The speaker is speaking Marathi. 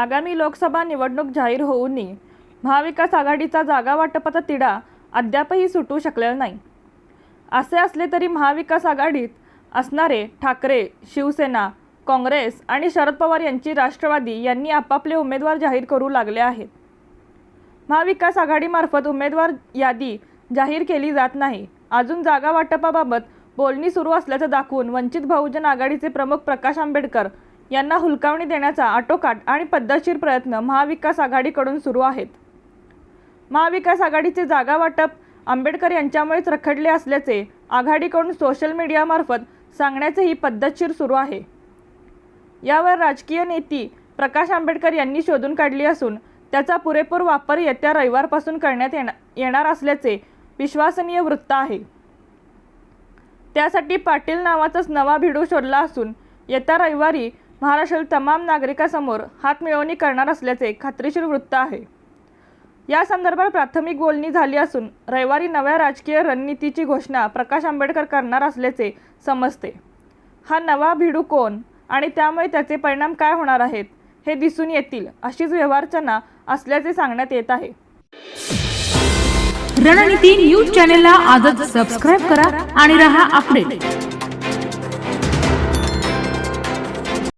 आगामी लोकसभा निवडणूक जाहीर होऊनही महाविकास आघाडीचा जागा वाटपाचा तिढा अद्यापही सुटू शकलेला नाही। असे असले तरी महाविकास आघाडीत असणारे ठाकरे, शिवसेना, काँग्रेस आणि शरद पवार यांची राष्ट्रवादी यांनी आपापले उमेदवार जाहीर करू लागले आहेत। महाविकास आघाडीमार्फत उमेदवार यादी जाहीर केली जात नाही। अजून जागा वाटपाबाबत बोलणी सुरू असल्याचं दाखवून वंचित बहुजन आघाडीचे प्रमुख प्रकाश आंबेडकर यांना हुलकावणी देण्याचा आटोकाट आणि पद्धतशीर प्रयत्न महाविकास आघाडीकडून सुरू आहेत। महाविकास आघाडीचे जागा वाटप आंबेडकर यांच्यामुळेच रखडले असल्याचे आघाडीकडून सोशल मीडियामार्फत सांगण्याचेही पद्धतशीर सुरू आहे। यावर राजकीय नेती प्रकाश आंबेडकर यांनी शोधून काढली असून त्याचा पुरेपूर वापर येत्या रविवारपासून करण्यात येणार असल्याचे विश्वसनीय वृत्त आहे। त्यासाठी पाटील नावाचाच नवा भिडू शोधला असून येत्या रविवारी महाराष्ट्रातील तमाम नागरिकांसमोर हातमिळवणी करणार असल्याचे खात्रीशीर वृत्त आहे। या संदर्भात प्राथमिक बोलणी झाली असून रविवारी नव्या राजकीय रणनीतीची घोषणा प्रकाश आंबेडकर करणार असल्याचे समजते। हा नवा भिडू कोण आणि त्यामुळे त्याचे परिणाम काय होणार आहेत हे दिसून येतील अशीच व्यवहारचना असल्याचे सांगण्यात येत आहे। रणनीती न्यूज चॅनेलला आजच सबस्क्राइब करा आणि रहा अपडेट।